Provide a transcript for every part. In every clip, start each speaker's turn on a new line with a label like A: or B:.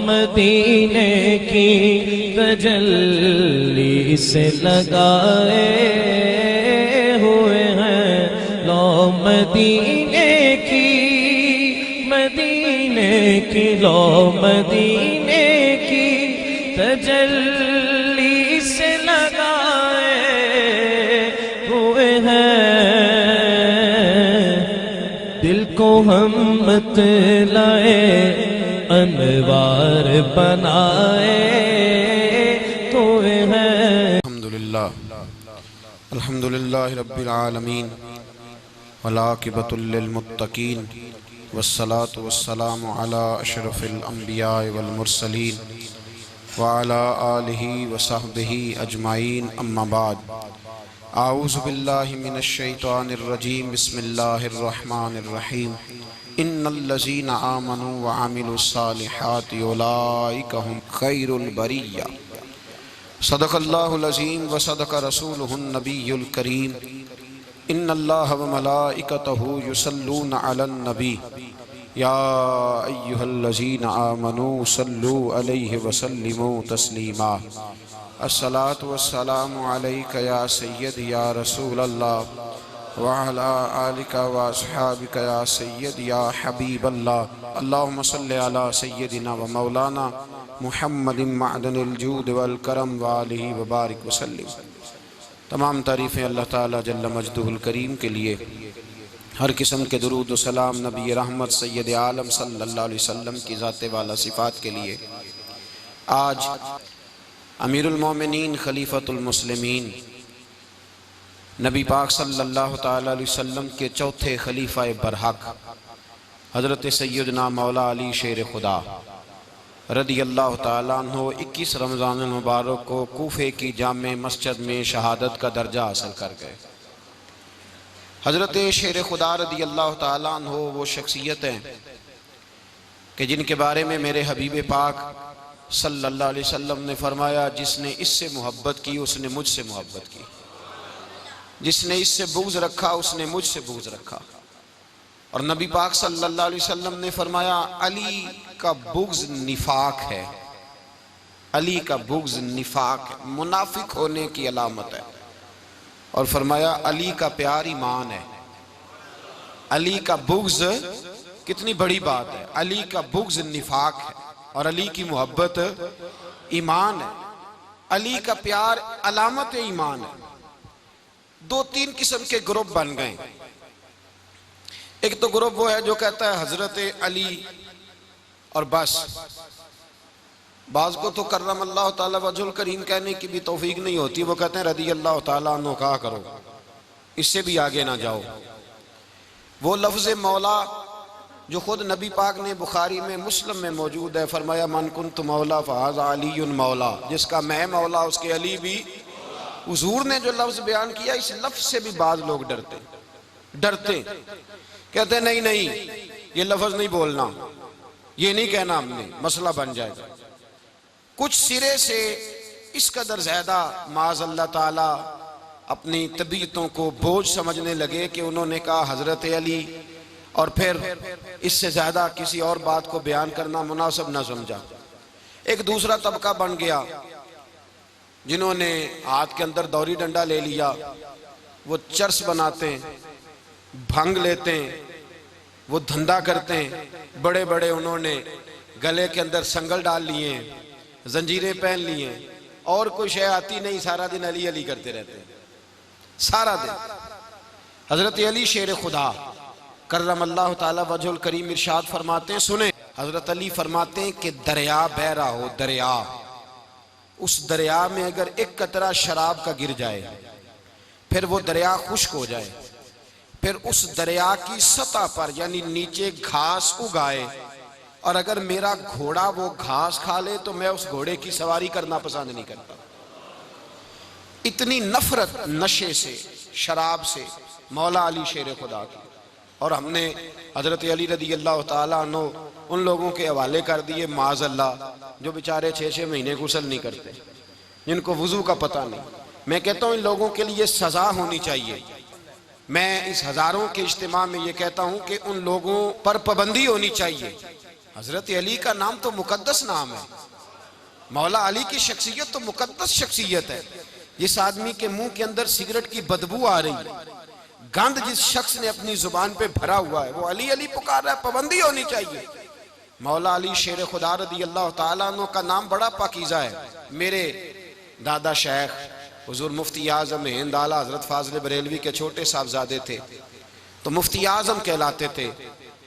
A: मदीने की तजल्ली से लगाए हुए हैं। लो मदीने की लो मदीने की तजल्ली से लगाए हुए हैं। दिल को हम बतलाए अनवार बनाए हुए हैं।
B: अल्हम्दुलिल्लाह रब्बिल आलमीन वलाकिबतुल लिल मुत्तकीन वस्सलातु वस्सलामु अला अशरफिल अंबिया वल मुरसलीन व अला आलिहि व सहबिहि अजमाइन अम्मा बाद। आऊज़ु बिल्लाहि मिनश शैतानिर रजीम बिस्मिल्लाहिर रहमानिर रहीम। इन्नल्लज़ीना आमनू व अमिलुस सालिहाति उलाइका हुम खैरुल बरिय्या। सदक़ल्लाहुल अज़ीम व सदक़ रसूलुहुन नबियुल करीम। इन्नल्लाह व मलाइकतहु युसल्लूना अलन नबी या अय्युहल्लज़ीना आमनू सल्लू अलैहि व सल्लिमू तस्लीमा। अस्सलातु वस्सलामु अलैका या सय्यदी या रसूलल्लाह व अला आलिका व अस्हाबिका या सय्यदी या हबीबल्लाह। अल्लाहुम्मा सल्लि अला सय्यदिना व मौलाना मुहम्मदिन मअदनिल जूद वल करम व आलिहि व बारिक वसल्लिम। तमाम तारीफ़ें अल्लाह ताला जल्ल मजदुहुल करीम के लिए। हर किस्म के दुरूद व सलाम नबी रहमत सैयद आलम सल्लल्लाहु अलैहि वसल्लम की ज़ाते वाला सिफ़ात के लिए। आज अमीरुल मोमिनीन खलीफतुल मुस्लिमीन नबी पाक सल्लल्लाहु ताला अलैहि वसल्लम के चौथे खलीफा बरहक हज़रत सैयदना मौला अली शेर खुदा रदी अल्लाह ताला अन्हो 21 रमज़ान मुबारक को कूफे की जामे मस्जिद में शहादत का दर्जा हासिल कर गए। हज़रत शेर खुदा रदी अल्लाह ताला अन्हो वो शख्सियत हैं कि जिनके बारे में मेरे हबीब पाक सल्लल्लाहु अलैहि वसल्लम ने फरमाया, जिसने इससे मोहब्बत की उसने मुझसे मोहब्बत की, जिसने इससे बुग़्ज़ रखा उसने मुझसे बुग़्ज़ रखा। और नबी पाक सल्लल्लाहु अलैहि वसल्लम ने फरमाया, अली का बुग़्ज़ निफाक है, अली का बुग़्ज़ निफाक है, मुनाफिक होने की अलामत है। और फरमाया अली का प्यार ईमान है। अली का बुग़्ज़ कितनी बड़ी बात है। अली का बुग़्ज़ निफाक है और अली की मोहब्बत ईमान है। अली का प्यार अलामत ईमान है। 2-3 किस्म के ग्रुप बन गए। एक तो ग्रुप वो है जो कहता है हजरत अली और बस। बाज़ को तो कर्रम अल्लाह ताला वजहुल करीम कहने की भी तौफीक नहीं होती, वो कहते हैं रदी अल्लाह ताला अन्हु कहा करो, इससे भी आगे ना जाओ। वो लफ्ज़ मौला जो खुद नबी पाक ने बुखारी में मुस्लिम में मौजूद है, फरमाया मन कुन्तु मौला फ़हाज़ा अलीयुन मौला, जिसका मैं मौला उसके अली भी। हुज़ूर ने जो लफ्ज़ बयान किया, इस लफ्ज़ से भी बाज़ लोग डरते कहते नहीं नहीं ये लफ्ज़ नहीं बोलना, ये नहीं कहना, हमने मसला बन जाएगा। कुछ सिरे से इस कदर ज़्यादा माज़ अल्लाह ताला अपनी तबीयतों को बोझ समझने लगे कि उन्होंने कहा हज़रत अली, और फिर इससे ज़्यादा किसी और बात को बयान करना मुनासिब न समझा। एक दूसरा तबका बन गया जिन्होंने हाथ के अंदर दौरी डंडा ले लिया, वो चर्स बनाते हैं, भंग लेते हैं, वो धंधा करते हैं। बड़े बड़े उन्होंने गले के अंदर संगल डाल लिए हैं, जंजीरें पहन लिए हैं, और कोई शय आती नहीं, सारा दिन अली अली करते रहते हैं सारा दिन। हजरत अली शेर खुदा कर्रम अल्लाह ताला वजहुल करीम इरशाद फरमाते हैं, सुने, हजरत अली फरमाते हैं कि दरिया बह रहा हो, दरिया, उस दरिया में अगर एक कतरा शराब का गिर जाए, फिर वो दरिया खुश्क हो जाए, फिर उस दरिया की सतह पर यानी नीचे घास उगाए, और अगर मेरा घोड़ा वो घास खा ले तो मैं उस घोड़े की सवारी करना पसंद नहीं करता। इतनी नफरत नशे से, शराब से मौला अली शेर खुदा की। और हमने हजरत अली रदी अल्लाह ताला अन्हु उन लोगों के हवाले कर दिए माज़ अल्लाह, जो बेचारे 6-6 महीने गुस्ल नहीं करते, जिनको वुज़ू का पता नहीं। मैं कहता हूँ इन लोगों के लिए सज़ा होनी चाहिए। मैं इस हज़ारों के इज्तिमा में ये कहता हूँ कि उन लोगों पर पाबंदी होनी चाहिए हजरत अली का नाम तो मुकद्दस नाम है, मौला अली की शख्सियत तो मुकद्दस शख्सियत है। जिस आदमी के मुंह के अंदर सिगरेट की बदबू आ रही, गंद जिस शख्स ने अपनी जुबान पे भरा हुआ है, वो अली अली पुकार रहा है, पाबंदी होनी चाहिए। मौला अली शेर खुदा रदी अल्लाह ताला अन्हु का नाम बड़ा पाकीज़ा है। मेरे दादा शेख हुजूर मुफ्ती आज़म हिंद आला हजरत फाजिल बरेलवी के छोटे साहबजादे थे, तो मुफ्ती आज़म कहलाते थे।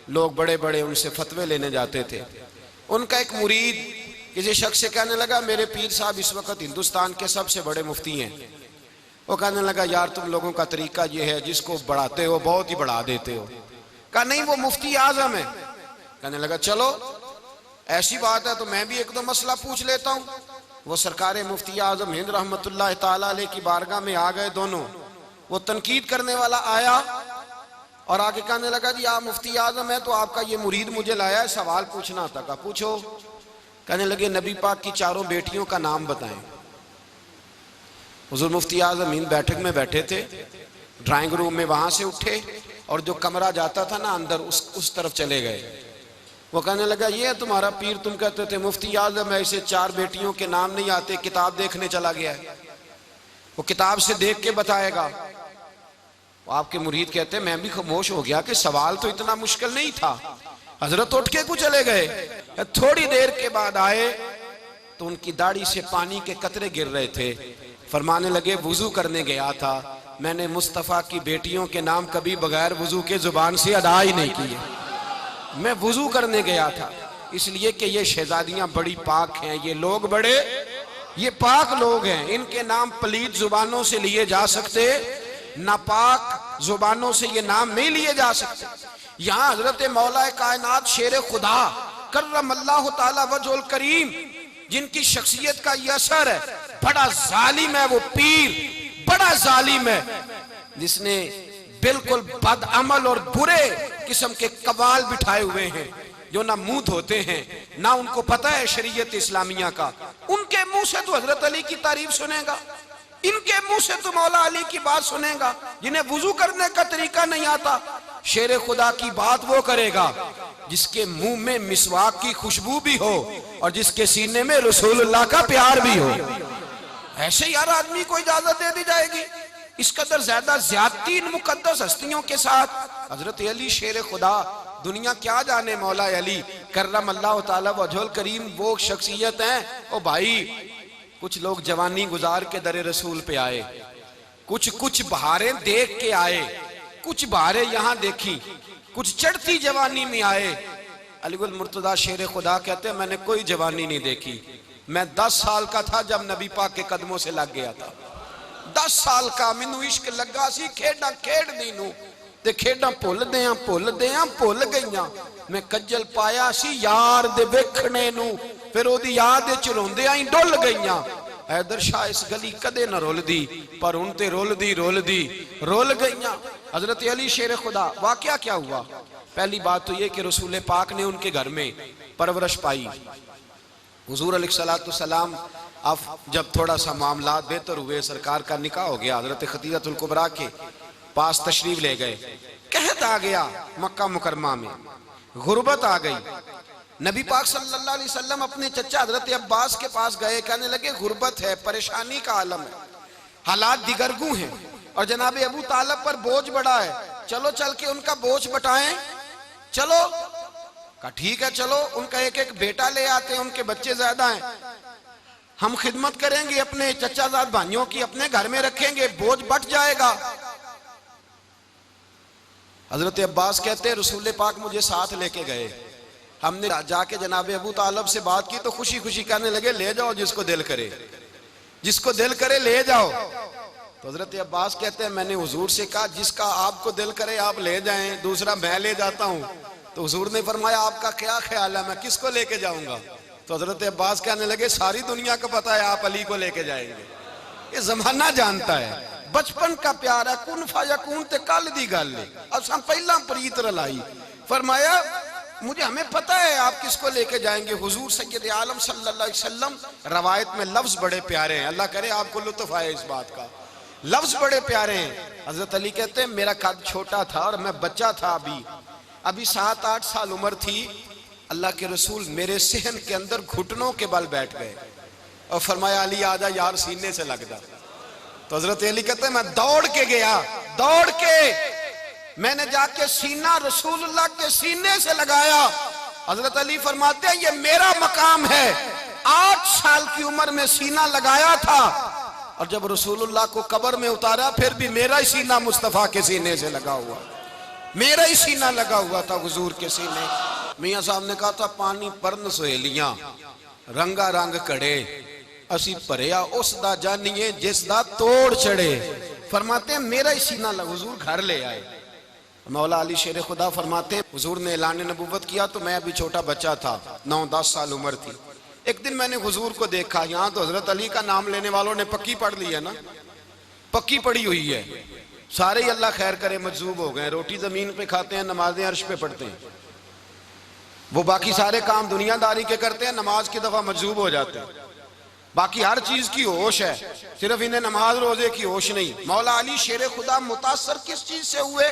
B: लोग बड़े बड़े उनसे फतवे लेने जाते थे। उनका एक मुरीद किसी शख्स से कहने लगा, मेरे पीर साहब इस वक्त हिंदुस्तान के सबसे बड़े मुफ्ती हैं। वो कहने लगा, यार तुम लोगों का तरीका ये है, जिसको बढ़ाते हो बहुत ही बढ़ा देते हो। कहा नहीं, वो मुफ्ती आज़म है। कहने लगा, चलो ऐसी बात है तो मैं भी एक दो मसला पूछ लेता हूँ। वो सरकार मुफ्ती आज़म हिंद रहमतुल्लाह ताला अलैह की बारगाह में आ गए दोनों। वो तनकीद करने वाला आया और आगे कहने लगा, जी आप मुफ्ती आज़म है तो आपका ये मुरीद मुझे लाया है, सवाल पूछना था। कहा पूछो। कहने लगे, नबी पाक की चारों बेटियों का नाम बताएं। हुजूर मुफ्ती आज़म हिंद बैठक में बैठे थे, ड्राइंग रूम में वहां से उठे और जो कमरा जाता था ना अंदर, उस तरफ चले गए। वो कहने लगा, ये है तुम्हारा पीर, तुम कहते थे मुफ्ती आज़म है, इसे चार बेटियों के नाम नहीं आते, किताब देखने चला गया है, वो किताब से देख के बताएगा। आपके मुरीद कहते हैं, मैं भी खामोश हो गया कि सवाल तो इतना मुश्किल नहीं था। हजरत उठ के कुछ चले गए। थोड़ी देर के बाद आए तो उनकी दाढ़ी से पानी के कतरे गिर रहे थे। फरमाने लगे, वुजू करने गया था, मैंने मुस्तफ़ा की बेटियों के नाम कभी बगैर वुजू के जुबान से अदा ही नहीं किए। मैं वुजू करने गया था इसलिए कि ये शहजादियां बड़ी पाक हैं, ये लोग बड़े ये पाक लोग हैं, इनके नाम पलीत जुबानों से लिए जा सकते, नापाक जुबानों से ये नाम नहीं लिए जा सकते। यहाँ हजरत मौला कायनात शेर खुदा कर्रमल्लाहु ताला वजहुल करीम, जिनकी शख्सियत का ये असर है, बड़ा जालिम है वो पीर, बड़ा जालिम है, जिसने बिल्कुल बदअमल और बुरे किस्म के कवाल बिठाए हुए हैं, जो ना मुंह धोते हैं ना उनको पता है शरीयत इस्लामिया का। उनके मुंह से तो हजरत अली की तारीफ सुनेगा, इनके मुंह से तो मौला अली की बात सुनेगा। जिन्हें वुजू करने का तरीका नहीं आता, शेर खुदा की बात वो करेगा जिसके मुंह में मिसवाक की खुशबू भी हो और जिसके सीने में रसूलुल्लाह का प्यार भी हो। ऐसे यार आदमी को इजाजत दे दी जाएगी? इस कदर ज्यादा ज्यादती इन मुकद्दस हस्तियों के साथ। हजरत अली शेर खुदा, दुनिया क्या जाने मौला अली कर्रमल्लाहु ताला वजहुल करीम वो शख्सियत है। ओ भाई, कुछ लोग जवानी गुजार के दरे रसूल पे आए, कुछ बहारें देख के आए, कुछ बहारें यहाँ देखी, कुछ चढ़ती जवानी में आए। अलीगुल मुर्तजा शेर खुदा कहते हैं, मैंने कोई जवानी नहीं देखी। मैं 10 साल का था जब नबी पाक के कदमों से लग गया था। 10 साल का मैनू इश्क लगा सी, खेडा खेडदी नू ते खेडा भुल गईयां। मैं कज्जल पाया सी यार दे वेखणे नू, फिर ओदी याद विच रोंदियां ही डुल गईयां। हैदर शाह इस गली कदे ना रुलदी, पर हुण ते रुल गईयां। हजरत अली शेर खुदा, वाकया क्या हुआ? पहली बात तो ये कि रसूल पाक ने उनके घर में परवरिश पाई। हुजूर अलैहिस्सलातु सलाम अब जब थोड़ा सा मामला बेहतर हुए, सरकार का निकाह हो गया, हजरत खदीजतुल कुबरा के पास तशरीफ ले गए। कहत आ गया मक्का मुकरमा में, गुर्बत आ गई। नबी पाक सल्लल्लाहु अलैहि वसल्लम अपने चचा हजरत अब्बास के पास गए, कहने लगे गुर्बत है, परेशानी का आलम है, हालात दिगरगू हैं और जनाब अबू तालिब पर बोझ बड़ा है, चलो चल के उनका बोझ बटाएं। चलो, कहा ठीक है चलो, उनका एक एक बेटा ले आते हैं, उनके बच्चे ज्यादा हैं, हम खिदमत करेंगे अपने चचाजाद भाइयों की, अपने घर में रखेंगे, बोझ बट जाएगा। हजरत अब्बास कहते हैं रसूल पाक मुझे साथ लेके गए, हमने जाके जनाब अबू तालिब से बात की तो खुशी खुशी कहने लगे ले जाओ जिसको दिल करे ले जाओ। तो हजरत अब्बास कहते हैं मैंने हुजूर से कहा जिसका आपको दिल करे आप ले जाएं, दूसरा मैं ले जाता हूं। तो हुजूर ने फरमाया आपका क्या ख्याल है, मैं किसको लेके जाऊंगा? तो हजरत अब्बास कहने लगे सारी दुनिया को पता है आप अली को लेके जाएंगे, ये जमाना जानता है, बचपन का प्यार है, कुन फायकून ते कल दी गल है, अब हम पहला प्रीत रलाई। फरमाया मुझे हमें पता है आप किसको लेके जाएंगे, हुजूर सैयद आलम सल्लल्लाहु अलैहि वसल्लम। रवायत में लफ्ज बड़े प्यारे हैं, अल्लाह करे आपको लुत्फ आए इस बात का, लफ्ज बड़े प्यारे हैं। हजरत अली कहते हैं मेरा कद छोटा था और मैं बच्चा था, अभी 7-8 साल उम्र थी, अल्लाह के रसूल मेरे सहन के अंदर घुटनों के बल बैठ गए और फरमाया अली आजा यार सीने से लग जा। तो हजरत अली कहते हैं मैं दौड़ के गया, दौड़ के मैंने जाके सीना रसूलुल्लाह के सीने से लगाया। हजरत अली फरमाते हैं ये मेरा मकाम है। 8 साल की उम्र में सीना लगाया था और जब रसूलुल्लाह को कब्र में उतारा फिर भी मेरा ही सीना मुस्तफा के सीने से लगा हुआ, मेरा ही सीना लगा हुआ था हुजूर के सीने। मियां साहब ने कहा था पानी परन सहेलियां रंगा रंग कड़े असी भरिया उस दा जानिए जिस दा तोड़ चढ़े। फरमाते हैं मेरा ही सीना लगा, हुजूर घर ले आए। मौला अली शेर खुदा फरमाते हुजूर ने ऐलान नबुव्वत किया तो मैं अभी छोटा बच्चा था, 9-10 साल उम्र थी। एक दिन मैंने हुजूर को देखा, यहाँ तो हजरत अली का नाम लेने वालों ने पक्की पढ़ ली है ना, पक्की पड़ी हुई है, सारे ही अल्लाह खैर करे मजजूब हो गए, रोटी जमीन पे खाते हैं, नमाजें अर्श पे पढ़ते हैं। वो बाकी सारे काम दुनियादारी के करते हैं, नमाज की दफा मजजूब हो जाते हैं। बाकी हर चीज की होश है, सिर्फ इन्हें नमाज रोजे की होश नहीं। मौला अली शेर खुदा मुतासर किस चीज से हुए?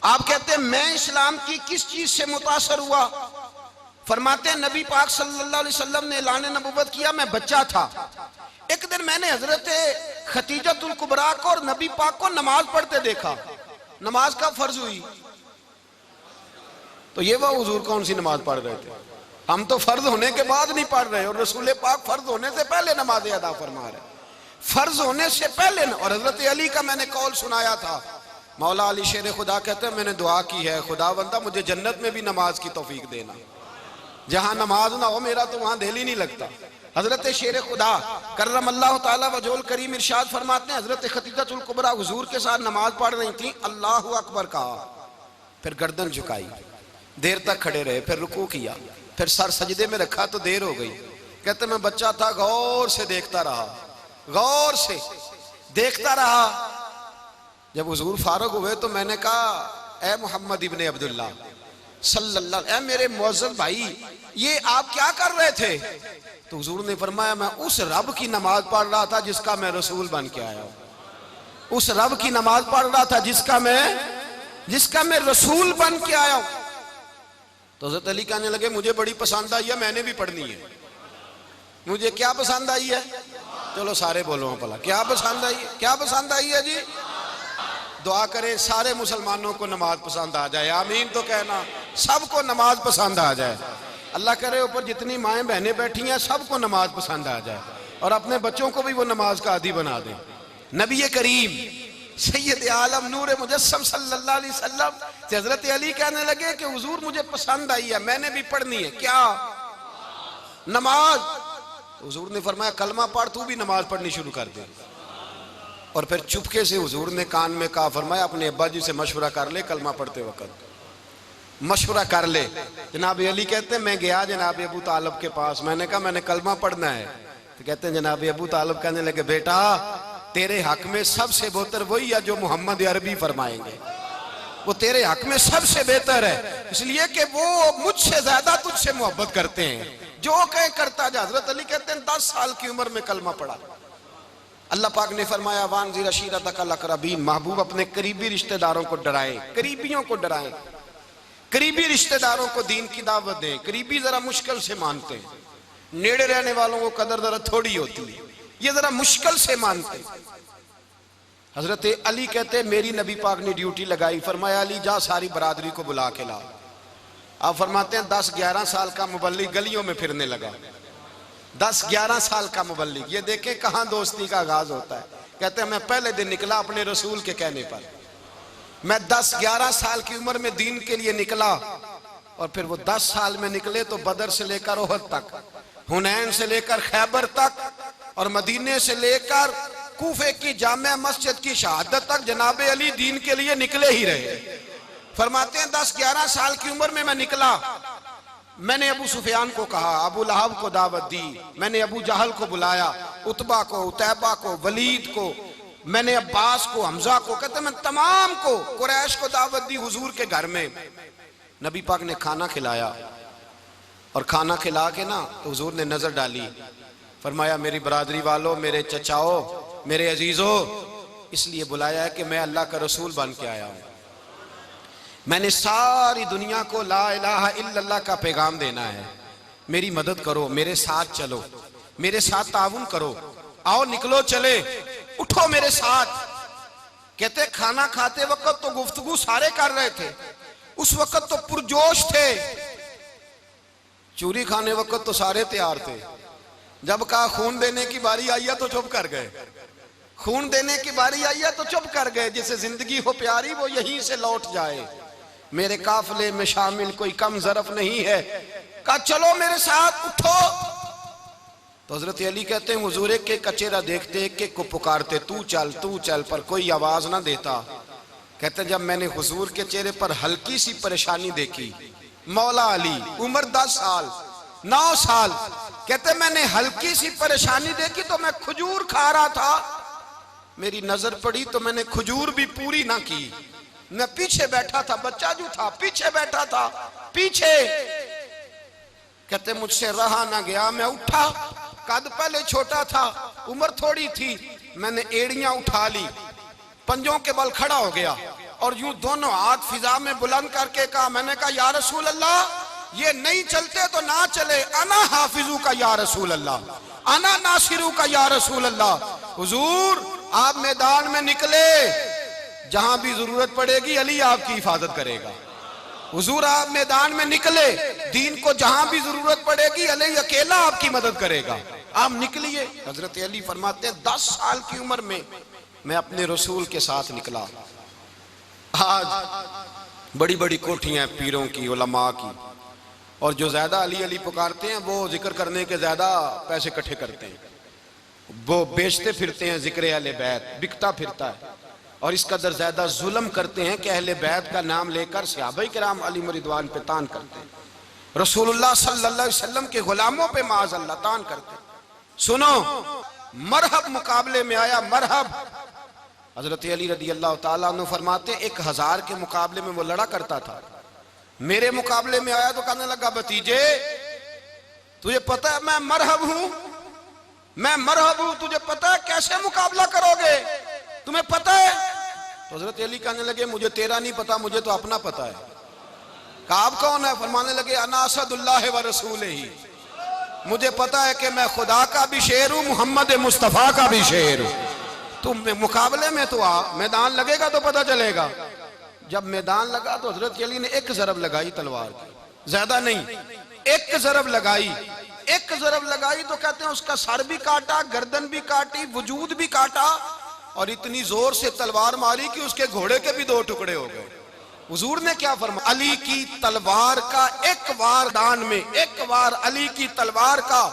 B: आप कहते हैं मैं इस्लाम की किस चीज से मुतासर हुआ? फरमाते हैं नबी पाक सल्लल्लाहु अलैहि वसल्लम ने ऐलान नबुव्वत किया, मैं बच्चा था। एक दिन मैंने हजरत खतीजतुल कुबरा को और नबी पाक को नमाज पढ़ते देखा। नमाज कब फर्ज हुई? तो ये वह हुजूर कौन सी नमाज पढ़ रहे थे? हम तो फर्ज होने के बाद नहीं पढ़ रहे और रसूल पाक फर्ज होने से पहले नमाज अदा फरमा रहे, फर्ज होने से पहले। और हजरत अली का मैंने कौल सुनाया था, मौला अली शेर खुदा कहते हैं मैंने दुआ की है खुदावंदा मुझे जन्नत में भी नमाज की तौफीक देना, जहां नमाज ना हो मेरा तो वहां दिल ही नहीं लगता। हजरत शेर खुदा करम अल्लाह ताला वजोल करीम इरशाद फरमाते हैं हजरत खतीजतुल कुबरा हुजूर के साथ नमाज पढ़ रही थी, अल्लाहु अकबर कहा, फिर गर्दन झुकाई, देर तक खड़े रहे, फिर रुकू किया, फिर सर सजदे में रखा तो देर हो गई। कहते मैं बच्चा था, गौर से देखता रहा, गौर से देखता रहा। जब हुजूर फारूक हुए तो मैंने कहा ए मोहम्मद इब्ने अब्दुल्ला सल्लल्लाहु, ए मेरे मुअज्जज़ भाई ये आप क्या कर रहे थे? तो हुजूर ने फरमाया मैं उस रब की नमाज पढ़ रहा था जिसका मैं रसूल बन के आया हूं, उस रब की नमाज पढ़ रहा था जिसका मैं रसूल बन के आया हूं। तो हज़रत अली कहने लगे मुझे बड़ी पसंद आई है, मैंने भी पढ़नी है। मुझे क्या पसंद आई है? चलो सारे बोलो भला क्या पसंद आई है? क्या पसंद आई है जी? दुआ करें सारे मुसलमानों को नमाज पसंद आ जाए, आमीन तो कहना, सबको नमाज पसंद आ जाए। अल्लाह करे ऊपर जितनी माएँ बहनें बैठी हैं सबको नमाज पसंद आ जाए और अपने बच्चों को भी वो नमाज का आदी बना दें। नबी करीम सैयद आलम नूर मुजस्सम सल्लल्लाहु अलैहि वसल्लम से हजरत अली कहने लगे कि हुजूर मुझे पसंद आई है, मैंने भी पढ़नी है। क्या? नमाज। हुजूर ने फरमाया कलमा पढ़, तू भी नमाज पढ़नी शुरू कर दे। और फिर चुपके से हुजूर ने कान में कहा, फरमाया अपने अब्बा जी से मशवरा कर ले, कलमा पढ़ते वक्त मशवरा कर ले। जनाब अली कहते हैं मैं गया जनाब अबू तालिब के पास, मैंने कहा मैंने कलमा पढ़ना है। तो कहते हैं जनाब अबू तालिब कहने लगे बेटा तेरे हक में सबसे बेहतर वही है जो मोहम्मद अरबी फरमाएंगे, वो तेरे हक में सबसे बेहतर है, इसलिए कि वो मुझसे ज्यादा तुझसे मोहब्बत करते हैं, जो कहे करता जा। हजरत अली कहते हैं 10 साल की उम्र में कलमा पढ़ा। अल्लाह पाक ने फरमाया वानज़िर अशीरतकल अक़रबीन, महबूब अपने करीबी रिश्तेदारों को डराएं, करीबियों को डराएं, करीबी रिश्तेदारों को दीन की दावत दें। करीबी जरा मुश्किल से मानते हैं, नेड़े रहने वालों को कदर जरा थोड़ी होती है, ये जरा मुश्किल से मानते हैं। हजरत अली कहते मेरी नबी पाक ने ड्यूटी लगाई, फरमाया अली जा सारी बरादरी को बुला के ला। आप फरमाते हैं 10-11 साल का मुबल्लिग गलियों में फिरने लगा, 10-11 साल का मुबल्लिग। ये देखें कहां दोस्ती का आगाज होता है। कहते हैं मैं पहले दिन निकला अपने रसूल के कहने पर, मैं 10-11 साल की उम्र में दीन के लिए निकला और फिर वो 10 साल में निकले तो बदर से लेकर ओहद तक, हुनैन से लेकर खैबर तक और मदीने से लेकर कूफे की जामिया मस्जिद की शहादत तक जनाब अली दीन के लिए निकले ही रहे। फरमाते हैं 10-11 साल की उम्र में मैं निकला, मैंने अबू सुफियान को कहा, अबू लहब को दावत दी, मैंने अबू जहल को बुलाया, उतबा को, उतैबा को, वलीद को, मैंने अब्बास को, हमजा को, कहते मैं तमाम को, कुरैश को दावत दी हुजूर के घर में। नबी पाक ने खाना खिलाया और खाना खिला के ना तो हुजूर ने नजर डाली, फरमाया मेरी बरादरी वालों, मेरे चचाओ, मेरे अजीजों, इसलिए बुलाया है कि मैं अल्लाह का रसूल बन के आया हूं, मैंने सारी दुनिया को ला इलाहा इल्लल्लाह का पैगाम देना है, मेरी मदद करो, मेरे साथ चलो, मेरे साथ ताउन करो, आओ निकलो चले, उठो मेरे साथ। कहते खाना खाते वक्त तो गुफ्तगू सारे कर रहे थे, उस वक्त तो पुरजोश थे, चूरी खाने वक्त तो सारे तैयार थे, जब कहा खून देने की बारी आई है तो चुप कर गए, खून देने की बारी आई है तो चुप कर गए। जिसे जिंदगी हो प्यारी वो यहीं से लौट जाए, मेरे काफिले में शामिल कोई कम ज़रफ नहीं है। कहा चलो मेरे साथ उठो। तो हजरत अली कहते हैं हुजूर एक के कचेरा देखते, एक एक को पुकारते, तू चल, पर कोई आवाज ना देता। कहते जब मैंने हुजूर के चेहरे पर हल्की सी परेशानी देखी, मौला अली उम्र 10 साल 9 साल, कहते मैंने हल्की सी परेशानी देखी तो मैं खजूर खा रहा था, मेरी नजर पड़ी तो मैंने खजूर भी पूरी ना की, मैं पीछे बैठा था, बच्चा जो था पीछे बैठा था, पीछे। कहते मुझसे रहा ना गया, मैं उठा, कद पहले छोटा था, उम्र थोड़ी थी, मैंने एड़ियां उठा ली, पंजों के बल खड़ा हो गया और यूं दोनों हाथ फिजा में बुलंद करके कहा, मैंने कहा या रसूल अल्लाह ये नहीं चलते तो ना चले, अना हाफिजू का या रसूल अल्लाह, अना नासिरू का या रसूल अल्लाह। हुजूर आप मैदान में निकले, जहां भी जरूरत पड़ेगी अली आपकी हिफाजत करेगा। हुजूर आप मैदान में निकले, दीन को जहां भी जरूरत पड़ेगी अली अकेला आपकी मदद करेगा, आप निकलिए। हजरत अली फरमाते हैं 10 साल की उम्र में मैं अपने रसूल के साथ निकला। आज बड़ी बड़ी कोठियां पीरों की, उलमा की, और जो ज्यादा अली अली पुकारते हैं वो जिक्र करने के ज्यादा पैसे इकट्ठे करते हैं, वो बेचते फिरते हैं, जिक्र अहले बैत बिकता फिरता है, और इस कदर ज्यादा जुल्म करते हैं कि अहले बैत का नाम लेकर सहाबा किराम अली रिदवान पे तान करते हैं, रसूलुल्लाह सल्लल्लाहु अलैहि वसल्लम के गुलामों पे माज़अल्लाह तान करते हैं। सुनो, मरहब मुकाबले में आया, मरहब। हजरत अली रदी अल्लाह ताला अन्हु फरमाते 1000 के मुकाबले में वो लड़ा करता था, मेरे मुकाबले में आया तो कहने लगा, भतीजे तुझे पता है मैं मरहब हूं, मैं मरहब हूं, तुझे पता है कैसे मुकाबला करोगे, तुम्हें पता है? तो हजरत अली कहने लगे मुझे तेरा नहीं पता, मुझे तो अपना पता है। काब कौन है? फरमाने लगे अना असदुल्लाह व रसूल ही, मुझे पता है कि मैं खुदा का भी शेर हूं, मोहम्मद मुस्तफा का भी शेर हूं। तुम मुकाबले में तो आ, मैदान लगेगा तो पता चलेगा। जब मैदान लगा तो हजरत अली ने एक ज़रब लगाई तलवार की, ज्यादा नहीं, एक ज़रब लगाई, एक ज़रब लगाई तो कहते हैं उसका सर भी काटा, गर्दन भी काटी, वजूद भी काटा, और इतनी जोर से तलवार मारी कि उसके घोड़े के भी 2 टुकड़े हो गए। हुजूर ने क्या फरमाया? अली की तलवार का एक वार दान में, एक वार अली की तलवार का,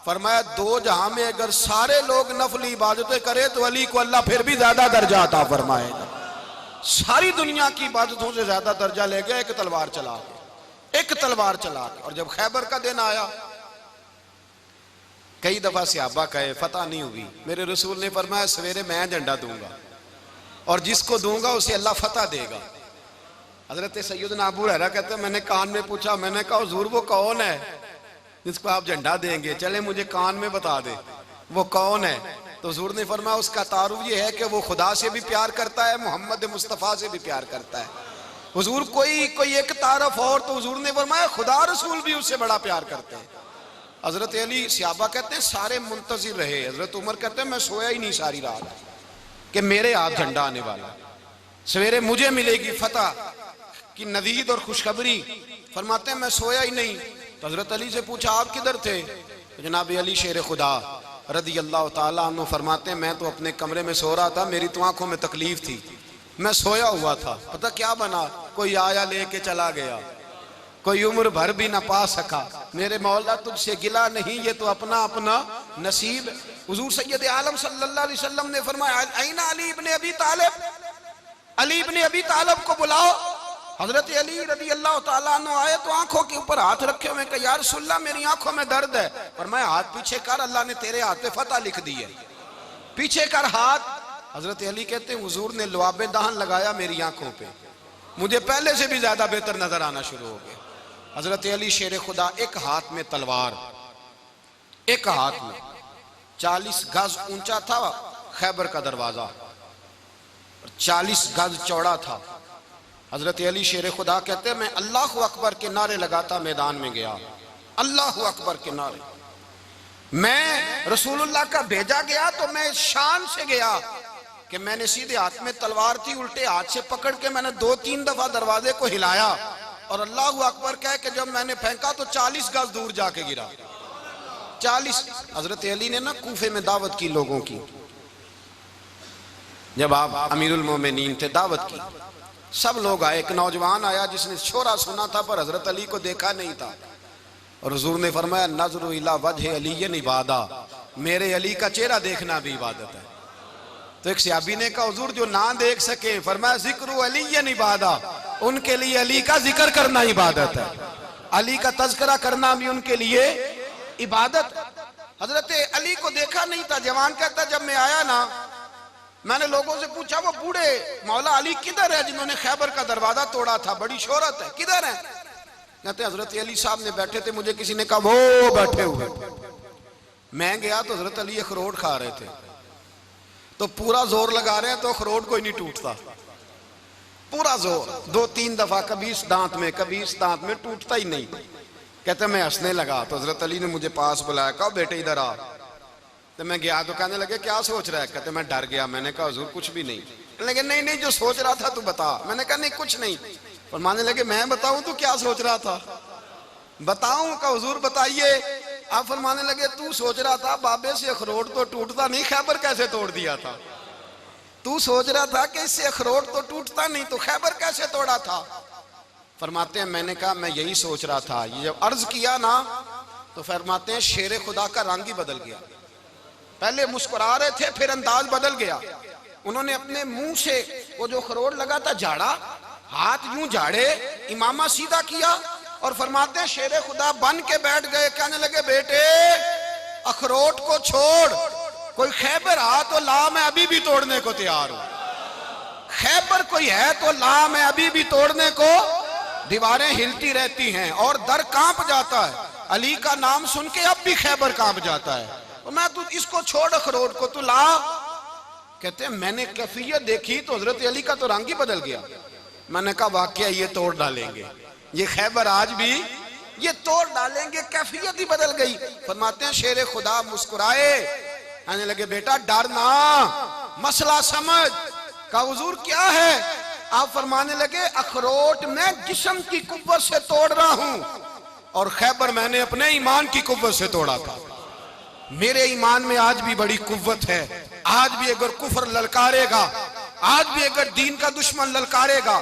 B: फरमाया 2 जहां में अगर सारे लोग नफली इबादतें करें तो अली को अल्लाह फिर भी ज्यादा दर्जा अता फरमाएगा। सारी दुनिया की इबादतों से ज्यादा दर्जा ले गया एक तलवार चला के, एक तलवार चला के। और जब खैबर का दिन आया, कई दफा सहाबा कहे फतह नहीं हुई, मेरे रसूल ने फरमाया सवेरे मैं झंडा दूंगा और जिसको दूंगा उसे अल्लाह फतह देगा। हजरत सैयदना अबू हुरैरा कहते हैं मैंने कान में पूछा, मैंने कहा हुजूर वो कौन है जिसको आप झंडा देंगे, चले मुझे कान में बता दे वो कौन है। तो हुजूर ने फरमाया उसका तारुफ ये है कि वो खुदा से भी प्यार करता है, मोहम्मद मुस्तफ़ा से भी प्यार करता है। हुजूर कोई एक तारफ और, तो हुजूर ने फरमाया खुदा रसूल भी उससे बड़ा प्यार करते हैं। हजरत अली सहाबा कहते हैं सारे मुंतजिर रहे, हजरत उमर कहते हैं मैं सोया ही नहीं सारी रात कि मेरे हाथ झंडा आने वाला, सवेरे मुझे मिलेगी फतह की नवीद और खुशखबरी। फरमाते हैं मैं सोया ही नहीं। तो हजरत अली से पूछा आप किधर थे? तो जनाब अली शेर खुदा रदी अल्लाह ताला अन्हु फरमाते हैं मैं तो अपने कमरे में सो रहा था, मेरी तो आंखों में तकलीफ थी, मैं सोया हुआ था, पता क्या बना, कोई आया लेके चला गया, कोई उम्र भर भी ना पा सका। मेरे मौला तुझसे गिला नहीं, ये तो अपना अपना नसीब। हुजूर सैयद आलम सल्लल्लाहु अलैहि वसल्लम ने फरमाया ऐना अली इब्ने अबी तालिब, अली इब्ने अबी तालिब को बुलाओ। हजरत अली रदी अल्लाह ताला अन्हु आए तो आंखों के ऊपर हाथ रखे हुए, कहा या रसूलल्लाह मेरी आंखों में दर्द है। फरमाया हाथ पीछे कर, अल्लाह ने तेरे हाथ पे फतह लिख दी है, पीछे कर हाथ। हजरत अली कहते हैं हुजूर ने लुआबे दहन लगाया मेरी आंखों पे, मुझे पहले से भी ज्यादा बेहतर नजर आना शुरू हो गया। हजरत अली शेर खुदा एक हाथ में तलवार, एक हाथ में 40 गज ऊंचा था खैबर का दरवाजा, 40 गज चौड़ा था। हजरत अली शेर खुदा कहते हैं मैं अल्लाह अकबर के नारे लगाता मैदान में गया, अल्लाह अकबर के नारे। मैं रसूलुल्लाह का भेजा गया तो मैं शान से गया कि मैंने सीधे हाथ में तलवार थी, उल्टे हाथ से पकड़ के मैंने 2-3 दफा दरवाजे को हिलाया और अल्लाह अकबर कह के जब मैंने फेंका तो 40 गज दूर जाके गिरा। 40। हजरत अली ने ना कूफे में दावत की लोगों की, जब आप अमीरुल मोमिनीन थे, दावत की, सब लोग आए। एक नौजवान आया जिसने शोरा सुना था पर हजरत अली को देखा नहीं था, और हुजूर ने फरमाया नज़्र इला वजह अली इबादा, मेरे अली का चेहरा देखना भी इबादत है। तो एक सहाबी ने कहा हुजूर जो ना देख सके, फरमाया जिक्र अली इबादा, उनके लिए अली का जिक्र करना इबादत है, अली का तज़किरा करना भी उनके लिए इबादत। हजरत अली को देखा नहीं था। जवान कहता जब मैं आया ना, मैंने लोगों से पूछा वो बूढ़े मौला अली किधर है जिन्होंने खैबर का दरवाजा तोड़ा था, बड़ी शोहरत है, किधर है? कहते हजरत अली साहब ने बैठे थे, मुझे किसी ने कहा वो बैठे हुए। मैं गया तो हजरत अली अखरोट खा रहे थे, तो पूरा जोर लगा रहे हैं तो अखरोट कोई नहीं टूटता, पूरा जोर 2-3 दफा, कभी इस दांत में कभी इस दांत में, टूटता ही नहीं। कहते मैं हंसने लगा तो हजरत अली ने मुझे पास बुलाया, कहा बेटे इधर आ। तो मैं गया तो कहने लगे क्या सोच रहा है? कहते मैं डर गया। मैंने कहा हुजूर कुछ भी नहीं। लेकिन नहीं नहीं जो सोच रहा था तू बता। मैंने कहा नहीं कुछ नहीं। और मानने लगे मैं बताऊं तू क्या सोच रहा था? बताऊं? का हुजूर बताइए। आप फरमाने लगे तू सोच रहा था बाबे से अखरोट तो टूटता नहीं, खैबर कैसे तोड़ दिया था? तू सोच रहा था कि इससे अखरोट तो टूटता नहीं, तो खैबर कैसे तोड़ा था? फरमाते हैं मैंने कहा मैं यही सोच रहा था। ये जब अर्ज किया ना तो फरमाते हैं शेर खुदा का रंग ही बदल गया। पहले मुस्कुरा रहे थे, फिर अंदाज बदल गया। उन्होंने अपने मुंह से वो जो अखरोट लगा था झाड़ा, हाथ यूं झाड़े, इमामा सीधा किया और फरमाते हैं शेर खुदा बन के बैठ गए। कहने लगे बेटे अखरोट को छोड़, कोई खैबर आ तो ला, मैं अभी भी तोड़ने को तैयार हूं। खैबर कोई है तो ला, मैं अभी भी तोड़ने को। दीवारें हिलती रहती हैं और दर कांप जाता है। अली का नाम सुन के अब भी खैबर कांप जाता है। तो मैं तू इसको छोड़ अखरोट को, तू ला। कहते हैं मैंने कैफियत देखी तो हजरत अली का तो रंग ही बदल गया। मैंने कहा वाकया ये तोड़ डालेंगे, ये खैबर आज भी ये तोड़ डालेंगे, कैफियत ही बदल गई। फरमाते हैं शेर खुदा मुस्कुराए, आने लगे बेटा डर ना, मसला समझ। का हुजूर क्या है? आप फरमाने लगे अखरोट मैं जिस्म की कुव्वत से तोड़ रहा हूं और खैबर मैंने अपने ईमान की कुव्वत से तोड़ा था। मेरे ईमान में आज भी बड़ी कुव्वत है। आज भी अगर कुफर ललकारेगा, आज भी अगर दीन का दुश्मन ललकारेगा,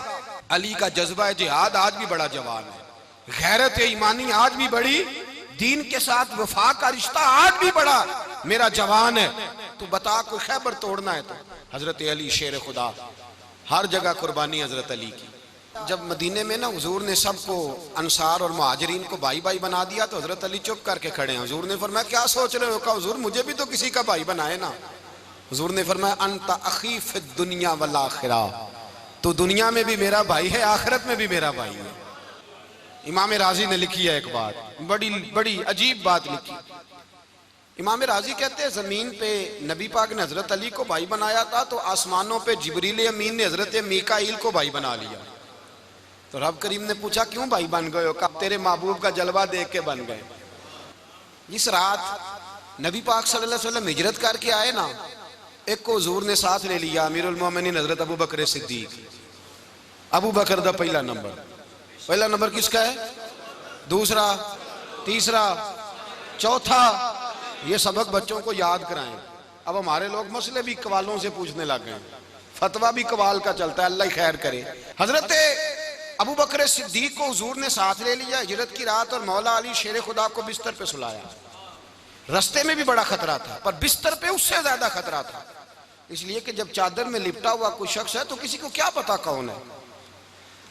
B: अली का जज्बा जिहाद आज भी बड़ा जवान है। गैरत ईमानी आज भी बड़ी, दीन के साथ वफा का रिश्ता आज भी बड़ा मेरा जवान है। तू बता कोई खैबर तोड़ना है तो? हजरत अली शेर खुदा, हर जगह कुर्बानी हजरत अली की। जब मदीने में ना हुजूर ने सबको अंसार और मुहाजिरीन को भाई भाई बना दिया तो हजरत अली चुप करके खड़े हैं। हुजूर ने फरमाया क्या सोच रहे हो? कहा हुजूर मुझे भी तो किसी का भाई बनाए ना। हुजूर ने फरमाया अंता अखी फिद दुनिया वल आखिरा, तो दुनिया में भी मेरा भाई है, आखिरत में भी मेरा भाई है। इमाम राजी ने लिखी है एक बात, बड़ी बड़ी अजीब बात लिखी। इमाम राजी कहते हैं जमीन पे नबी पाक ने हजरत अली को भाई बनाया था तो आसमानों पे जिब्रील अमीन ने हजरत मीकाईल को भाई बना लिया। तो रब करीम ने पूछा क्यों भाई बन गए हो? कब तेरे महबूब का जलवा देख के बन गए। इस रात नबी पाक सल्लल्लाहु अलैहि वसल्लम हिजरत करके आए ना, एक को हुजूर ने साथ ले लिया, अमीरुल मोमिनीन हजरत अबू बकर सिद्दीक। अबू बकर दा पहला नंबर किसका है? दूसरा, तीसरा, चौथा। ये सबक बच्चों को याद कराएं। अब हमारे लोग मसले भी कवालों से पूछने लग गए, फतवा भी कवाल का चलता है, अल्लाह ही खैर करे। हजरत अबू बकर सिद्दीक को हुजूर ने साथ ले लिया हिजरत की रात और मौला अली शेर खुदा को बिस्तर पे सुलाया। रास्ते में भी बड़ा खतरा था पर बिस्तर पे उससे ज्यादा खतरा था, इसलिए कि जब चादर में लिपटा हुआ कोई शख्स है तो किसी को क्या पता कौन है।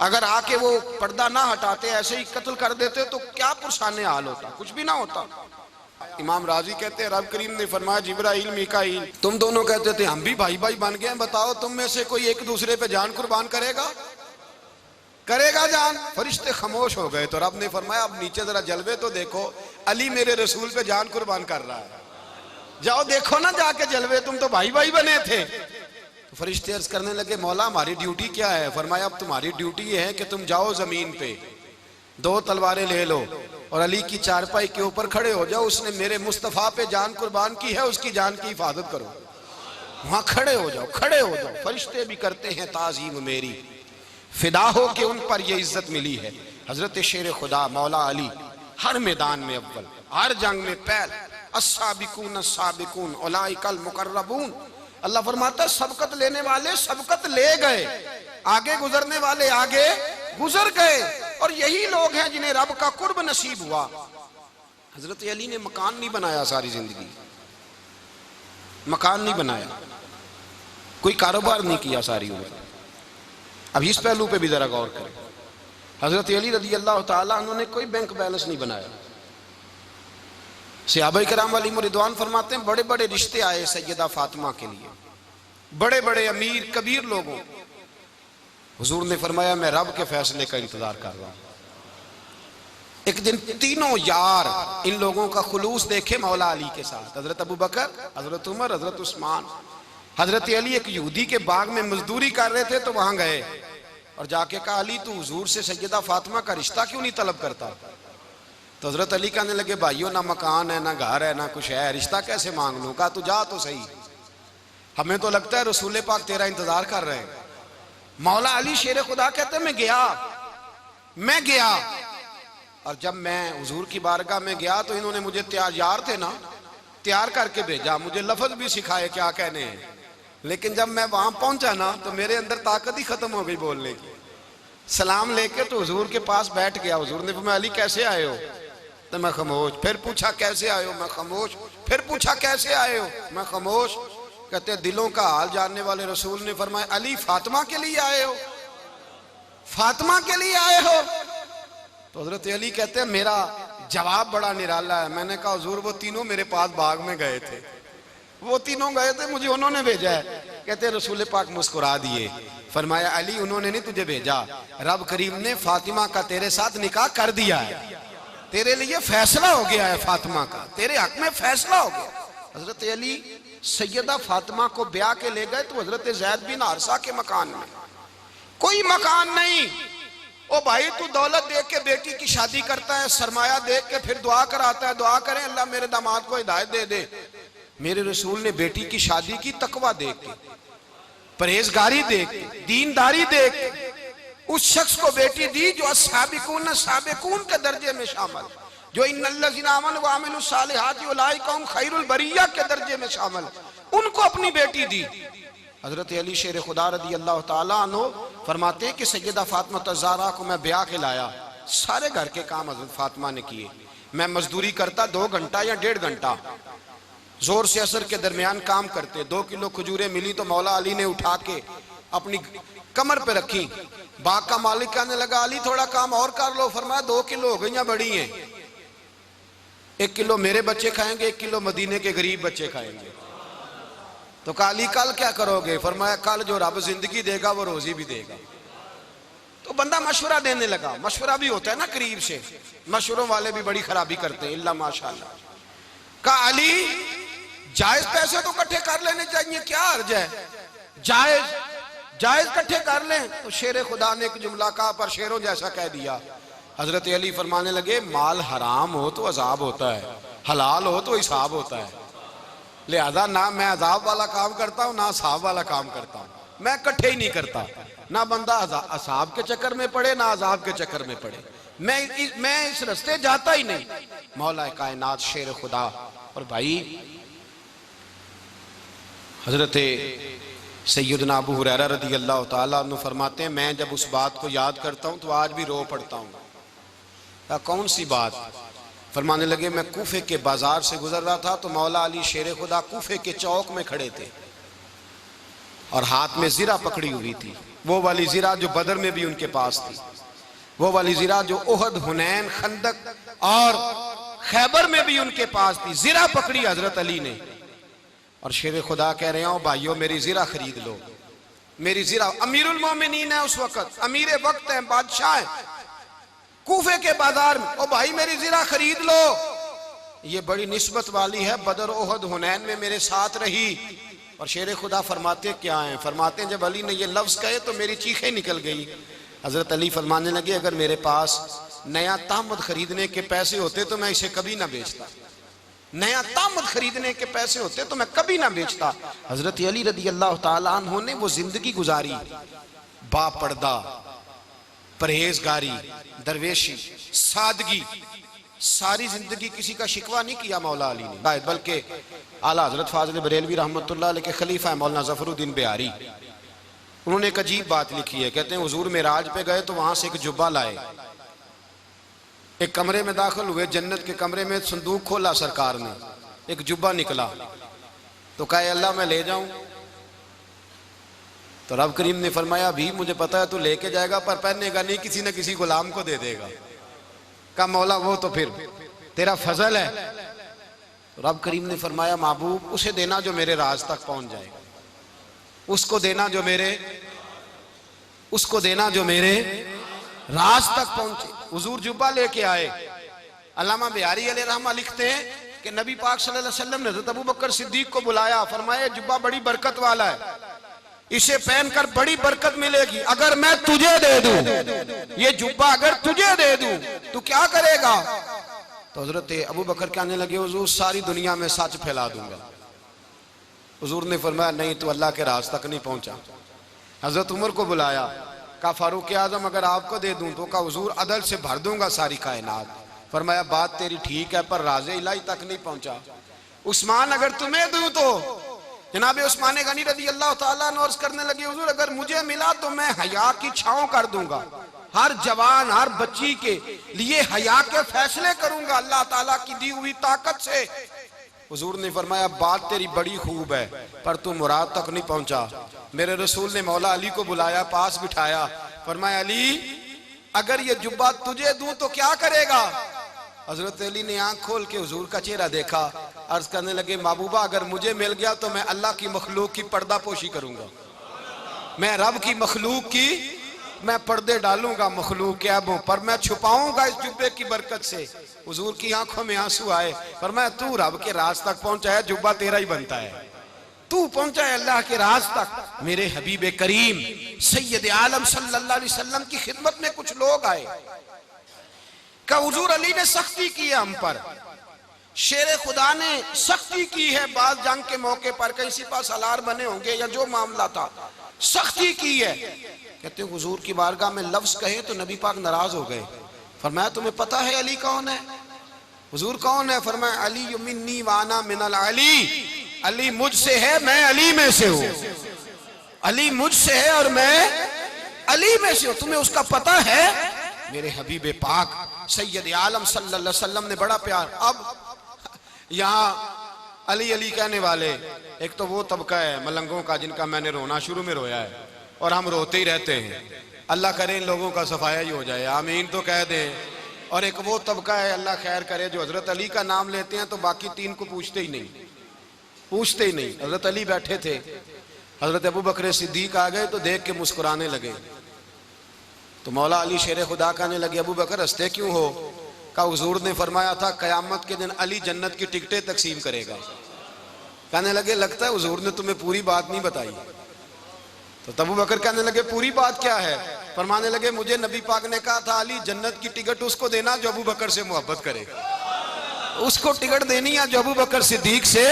B: अगर आके वो पर्दा ना हटाते ऐसे ही कत्ल कर देते तो क्या पुरसाने हाल होता, कुछ भी ना होता। इमाम राजी कहते हैं रब करीम ने फरमाया जिब्राइल मीकाईल तुम दोनों कहते थे हम भी भाई भाई बन गए, बताओ तुम में से कोई एक दूसरे पे जान कुर्बान करेगा जान? फरिश्ते खामोश हो गए। तो रब ने फरमाया अब नीचे जरा जलवे तो देखो, अली मेरे रसूल पे जान कुर्बान कर रहा है, जाओ देखो ना जाके जलवे, तुम तो भाई भाई बने थे। तो फरिश्ते अर्ज करने लगे मौला हमारी ड्यूटी क्या है? फरमाया अब तुम्हारी ड्यूटी ये है कि तुम जाओ जमीन पे, 2 तलवारें ले लो और अली की चारपाई के ऊपर खड़े हो जाओ। उसने मेरे मुस्तफ़ा पे जान कुर्बान की है, उसकी जान की हिफाजत करो। वहां खड़े हो जाओ, खड़े हो जाओ। फरिश्ते भी करते हैं ताजीम मेरी, फिदा हो के उन पर ये इज्जत मिली है। हजरत शेर खुदा मौला अली हर मैदान में अव्वल, हर जंग में पहल। अस्साबिकून अस्साबिकून उलाइकल मुकर्रबून। अल्लाह फरमाता सबकत लेने वाले सबकत ले गए, आगे गुजरने वाले आगे गुजर गए, और यही लोग हैं जिन्हें रब का कुर्ब नसीब हुआ। हजरत अली ने मकान नहीं बनाया, सारी जिंदगी मकान नहीं बनाया, कोई कारोबार नहीं किया सारी उम्र। अब इस पहलू पे भी जरा गौर करें। हजरत अली रज़ी अल्लाह ताला उन्होंने कोई बैंक बैलेंस नहीं बनाया। सहाबा किराम वाली रिदवान फरमाते हैं बड़े बड़े रिश्ते आए सैयदा फातिमा के लिए, बड़े बड़े अमीर कबीर लोगों। हुजूर ने फरमाया मैं रब के फैसले का इंतजार कर रहा हूं। एक दिन तीनों यार इन लोगों का खुलूस देखे मौला अली के साथ, हजरत अबू बकर, हजरत उमर, हजरत उस्मान। हजरत अली एक यहूदी के बाग में मजदूरी कर रहे थे तो वहां गए और जाके कहा अली तू हुजूर से सैयदा फातिमा का रिश्ता क्यों नहीं तलब करता? तो हजरत अली कहने लगे भाइयों ना मकान है ना घर है ना कुछ है, रिश्ता कैसे मांग लूं? कहा तू जा तो सही, हमें तो लगता है रसूल पाक तेरा इंतजार कर रहे हैं। मौला अली शेर खुदा कहते मैं गया और जब मैं हुजूर की बारगाह में गया तो इन्होंने मुझे यार थे ना, तैयार करके भेजा, मुझे लफ्ज भी सिखाए क्या कहने हैं। लेकिन जब मैं वहां पहुंचा ना तो मेरे अंदर ताकत ही खत्म हो गई बोलने की। सलाम लेके तो हुजूर के पास बैठ गया। हुजूर ने फरमाया अली कैसे आए हो? तो मैं खामोश। फिर पूछा कैसे आए हो? मैं खामोश। फिर पूछा कैसे आए हो? मैं खामोश। कहते दिलों का हाल जानने वाले रसूल ने फरमाया अली फातिमा के लिए आए हो? फातिमा के लिए आए हो? तो हजरत अली कहते हैं मेरा जवाब बड़ा निराला है। मैंने कहा हुजूर वो तीनों मेरे पास बाग में गए थे, वो तीनों गए थे, मुझे उन्होंने भेजा है। कहते रसूल पाक मुस्कुरा दिए, फरमाया अली उन्होंने नहीं तुझे भेजा, रब करीम ने फातिमा का तेरे साथ निकाह कर दिया है, तेरे लिए फैसला हो गया है, फातिमा का तेरे हक में फैसला हो गया। हजरत अली सैयदा फातिमा को ब्याह के ले गए तो हजरत ज़ैद बिन हारिसा के मकान में, कोई मकान नहीं। ओ भाई तू दौलत देख के बेटी की शादी करता है, सरमाया देख के फिर दुआ कराता है, दुआ करें अल्लाह मेरे दामाद को हिदायत दे दे। मेरे रसूल ने बेटी की शादी की तकवा देख के, परहेजगारी देख के, दीनदारी देख के उस शख्स को बेटी दी जो अस्साबिकून साबिकून के दर्जे में शामिल, जो इन्नल्लज़ीना आमनू व अमिलुस सालिहाति उलाइका हुम खैरुल बरिया के दर्जे में शामिल, उनको अपनी बेटी दी। हजरत अली शेर खुदा रज़ी अल्लाह ताला अन्हु फरमाते हैं कि सैयदा फातिमा ज़हरा को मैं ब्याह के लाया, सारे घर के काम हजरत फातिमा ने किए। मैं मजदूरी करता 2 घंटा या 1.5 घंटा, जोर से असर के दरमियान काम करते। 2 किलो खजूरें मिली तो मौला अली ने उठा के अपनी कमर पे रखी। बाग का मालिक कहने लगा अली थोड़ा काम और कर लो। फरमाया 2 किलो हो गई या बड़ी हैं, 1 किलो मेरे बच्चे खाएंगे, 1 किलो मदीने के गरीब बच्चे खाएंगे। तो कहा अली कल क्या करोगे? फरमाया कल जो रब जिंदगी देगा वो रोजी भी देगा। तो बंदा मशवरा देने लगा। मशवरा भी होता है ना करीब से, मशवरों वाले भी बड़ी खराबी करते हैं इल्ला माशाअल्लाह। कहा अली जायज पैसे तो इकट्ठे कर लेने चाहिए, क्या अर्ज है, जायज इकट्ठे कर लें। तो शेर खुदा ने एक जुमला कहा पर शेरों जैसा कह दिया। हजरत अली फरमाने लगे माल हराम हो तो अजाब होता है, हलाल हो तो हिसाब होता है, लिहाजा ना मैं अजाब वाला काम करता हूँ ना हिसाब वाला काम करता हूँ, मैं इकट्ठे ही नहीं करता। ना बंदा असाब के चक्कर में पड़े ना अजाब के चक्कर में पड़े, मैं इस रास्ते जाता ही नहीं। मौला कायनात शेर खुदा। और भाई हजरत सैयदना अबू हुरैरा रज़ी अल्लाह ताला अन्हु फरमाते हैं मैं जब उस बात को याद करता हूँ तो आज भी रो पड़ता हूँ। कौन सी बात? फरमाने लगे मैं कूफे के बाजार से गुजर रहा था तो मौला अली शेर खुदा कूफे के चौक में खड़े थे और हाथ में जीरा पकड़ी हुई थी, वो वाली जीरा जो बदर में भी उनके पास थी, वो वाली जीरा जो ओहद, हुनैन, खंदक और खैबर में भी उनके पास थी। जीरा पकड़ी हजरत अली ने और शेर खुदा कह रहे हो भाइयों मेरी जीरा खरीद लो, मेरी जीरा। अमीरुल मोमिनीन है उस वक्त, अमीर वक्त है, बादशाह है, कूफे के बाजार में। ओ भाई मेरी जीरा खरीद लो, ये बड़ी निस्बत वाली है, बदर, ओहद, हुनैन में मेरे साथ रही और शेर खुदा फरमाते क्या हैं, फरमाते हैं जब अली ने ये लफ्ज़ कहे तो मेरी चीखें निकल गई। हज़रत अली फरमाने लगे अगर मेरे पास नया तामद खरीदने के पैसे होते तो मैं इसे कभी ना बेचता, नया तामद खरीदने के पैसे होते तो मैं कभी ना बेचता। हज़रत अली रदी अल्लाह ताला अन्हु ने वो जिंदगी गुजारी, बापर्दा, परहेजगारी, दरवेशी, सादगी, सारी जिंदगी किसी का शिकवा नहीं किया मौला अली ने, बल्कि आला हजरत फाजिल बरेलवी रहमतुल्लाह अलैह के खलीफा मौलाना ज़फरुद्दीन बिहारी, उन्होंने एक अजीब बात लिखी है। कहते हैं हुजूर मेराज पे गए तो वहां से एक जुब्बा लाए, एक कमरे में दाखिल हुए, जन्नत के कमरे में संदूक खोला सरकार ने, एक जुब्बा निकला तो कहे अल्लाह मैं ले जाऊं, तो रब करीम ने फरमाया भी मुझे पता है तू लेके जाएगा पर पहनेगा नहीं, किसी न किसी गुलाम को दे देगा। कहा मौला वो तो फिर तेरा फजल है। तो रब करीम ने फरमाया महबूब उसे देना जो मेरे राज तक पहुंच जाएगा, उसको देना जो मेरे, उसको देना जो मेरे राज तक पहुंचे। हुजूर जुब्बा लेके आए। अल्लामा बिहारी अलैहि रहमा लिखते हैं कि नबी पाक सल्लल्लाहु अलैहि वसल्लम ने हज़रत अबू बकर सिद्दीक को बुलाया, फरमाया जुब्बा बड़ी बरकत वाला है, इसे पहनकर बड़ी बरकत मिलेगी, अगर मैं तुझे दे दूं, ये जुब्बा अगर तुझे दे दूं तो क्या करेगा? तो हजरत अबू बकर कहने लगे हुजूर सारी दुनिया में सच फैला दूंगा। हुजूर ने फरमाया नहीं तू अल्लाह के राज तक नहीं पहुंचा। हजरत उमर को बुलाया, कहा फारूक आजम अगर आपको दे दूं तो, कहा हुजूर अदल से भर दूंगा सारी कायनात। फरमाया बात तेरी ठीक है पर राज़े इलाही तक नहीं पहुंचा। उस्मान अगर तुम्हें दूं तो, जनाब उस्मान गनी रज़ी अल्लाह ताला अन्हु अर्ज़ करने लगे हुजूर अगर मुझे मिला तो मैं हया की छांव कर दूंगा, हर जवान हर बच्ची के लिए हया के फैसले करूंगा अल्लाह ताला की दी हुई ताकत से। हुजूर ने फरमाया बात तेरी बड़ी खूब है पर तू मुराद तक नहीं पहुंचा। मेरे रसूल ने मौला अली को बुलाया, पास बिठाया, फरमाया अली अगर ये जुब्बा तुझे दूं तो क्या करेगा? हजरत अली ने आंख खोल के हुजूर का चेहरा देखा, अर्ज करने लगे महबूबा अगर मुझे मिल गया तो मैं अल्लाह की मखलूक की पर्दा पोशी करूंगा, मैं रब की मखलूक की मैं पर्दे डालूंगा, मखलूक के ऐबों पर मैं छुपाऊंगा इस जुब्बे की बरकत से। हुजूर की आंखों में आंसू आए, फरमाया तू रब के राज तक पहुंचा है, जुब्बा तेरा ही बनता है, तू पहुंचा है अल्लाह के राज तक। मेरे हबीब करीम सैयद आलम सल्लल्लाहु अलैहि वसल्लम की खिदमत में कुछ लोग आए, का हुजूर अली ने सख्ती की है हम पर, शेर खुदा ने सख्ती की है, बात जंग के मौके पर कहीं सिपा सालार बने होंगे या जो मामला था सख्ती की है। कहते हुजूर की बारगाह में लफ्ज कहे तो नबी पाक नाराज हो गए। फरमाया तुम्हें पता है अली कौन है? हुजूर कौन है? फरमाया अली मिन्नी वाना मिनल अली, अली मुझसे है मैं अली में से हूं, अली मुझसे है और मैं अली में से हूं, तुम्हें उसका पता है? मेरे हबीब पाक सैयद आलम सल्लल्लाहु अलैहि वसल्लम ने बड़ा प्यार। अब यहाँ अली अली कहने वाले एक तो वो तबका है मलंगों का जिनका मैंने रोना शुरू में रोया है और हम रोते ही रहते हैं, अल्लाह करे इन लोगों का सफाया ही हो जाए, आमीन तो कह दें। और एक वो तबका है अल्लाह खैर करे जो हजरत अली का नाम लेते हैं तो बाकी तीन को पूछते ही नहीं, पूछते ही नहीं। हजरत अली बैठे थे, हजरत अबू बकर सिद्दीक आ गए तो देख के मुस्कुराने लगे, तो मौला अली शेर खुदा कहने लगे अबू बकर हंसते क्यों हो? का हुजूर ने फरमाया था कयामत के दिन अली जन्नत की टिकटें तकसीम करेगा। कहने लगे लगता है हुजूर ने तुम्हें पूरी बात नहीं बताई। तो अबू बकर कहने लगे पूरी बात क्या है? फरमाने लगे मुझे नबी पाक ने कहा था अली जन्नत की टिकट उसको देना जो अबू बकर से मोहब्बत करे, उसको टिकट देनी है जो अबू बकर सिद्दीक से